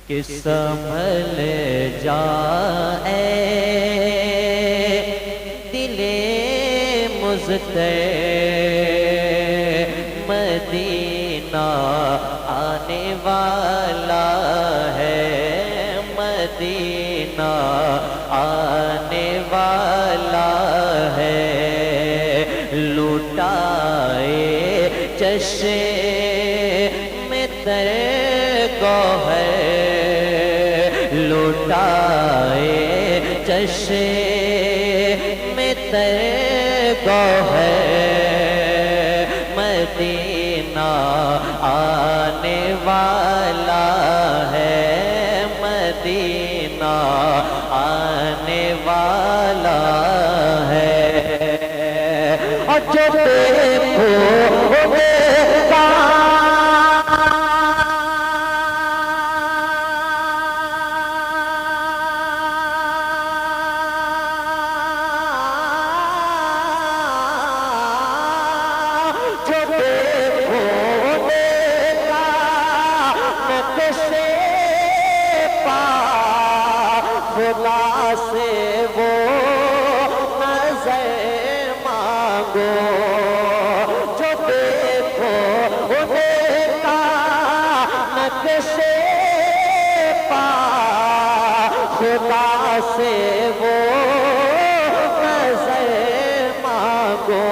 کہ سنبھل جائے دل مضطرب، مدینہ آنے والا ہے، مدینہ آنے والا ہے، لٹائے چشم تر گوہر، لٹائے چشم تر گوہر، مدینہ آنے والا ہے، مدینہ آنے والا ہے، اور جو دیکھو خدا سے وہ نظر مانگو، جو دیکھو انہیں کا نقش پا، خدا سے وہ نظر مانگو،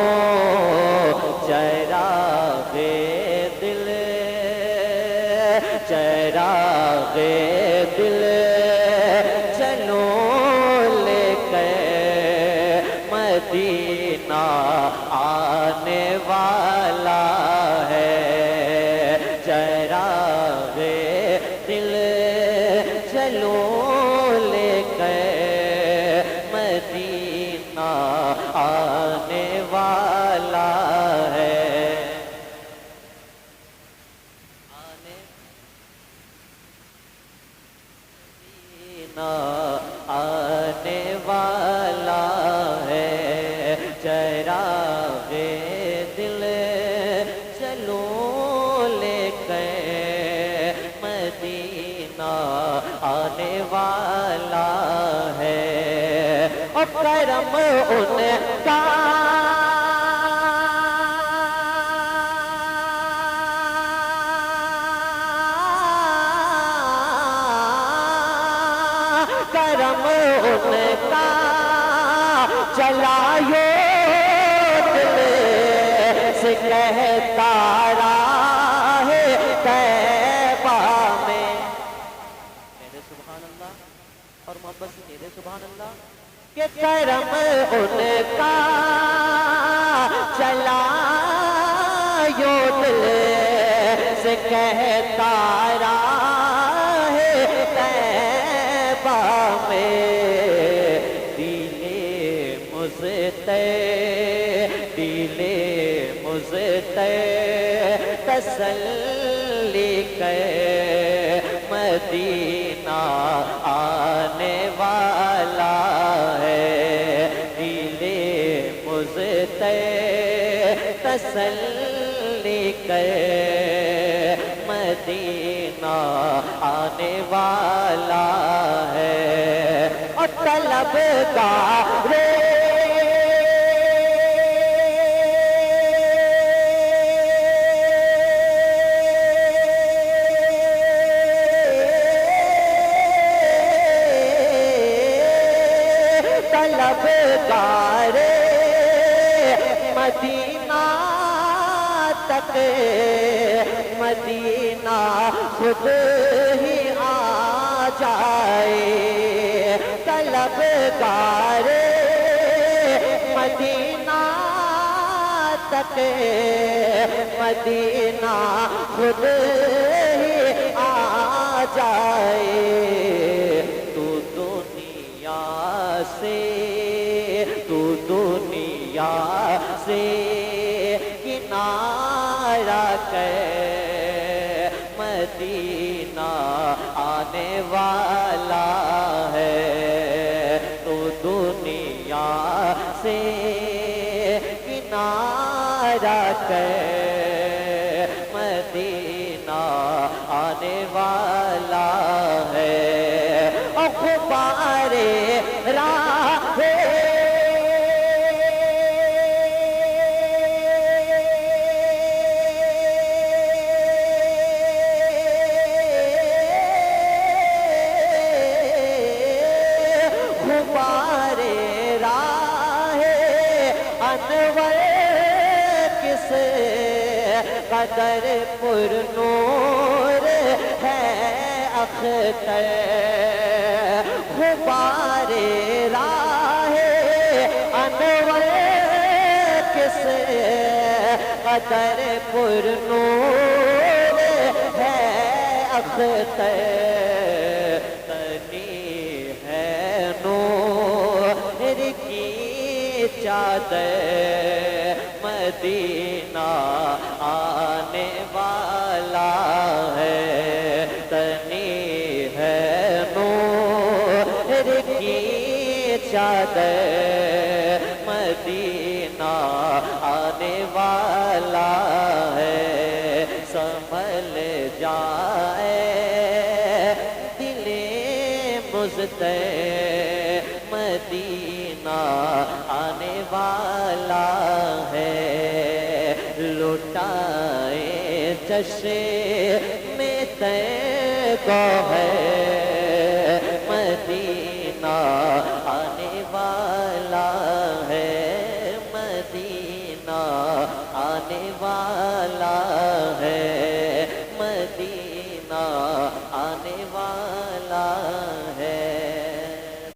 چراغ دل، چراغ دل چلو لے کر، مدینہ آنے والا ہے، چراغ دل چلو لے کر، مدینہ آنے والا ہے، آنے والا ہے، چراغ دل چلو لے کر، مدینہ آنے والا ہے، اور کرم ان کا کرم ان کا چلائے دل سے کہتا راہ طیبہ میں، میرے سبحان اللہ اور محبت سے میرے سبحان اللہ، کہ کرم ان کا چلائے دل سے کہتا راہ طیبہ میں، دل مضطرب تسلی کر، مدینہ آنے والا ہے، دل مضطرب تسلی کر، مدینہ آنے والا ہے، اور طلبگار طلبگار مدینہ تک، مدینہ خود ہی آ جائے، طلبگار مدینہ تک، مدینہ خود ہی آ جائے، تو دنیا سے، تو دنیا سے کنارہ کر، مدینہ آنے والا ہے، تو دنیا سے کنارہ کر، مدینہ آنے والا قدر پر نور ہے اختر غبار راہ انور کس قدر پر نور ہے اختر تنی ہے نور کی چادر مدینہ آنے والا ہے تنی ہے نور کی چادر مدینہ آنے والا ہے سنبھل جائے دل مزدہ مدینہ آنے والا ہے لٹائے چشم میں طیبہ ہے مدینہ آنے والا ہے مدینہ آنے والا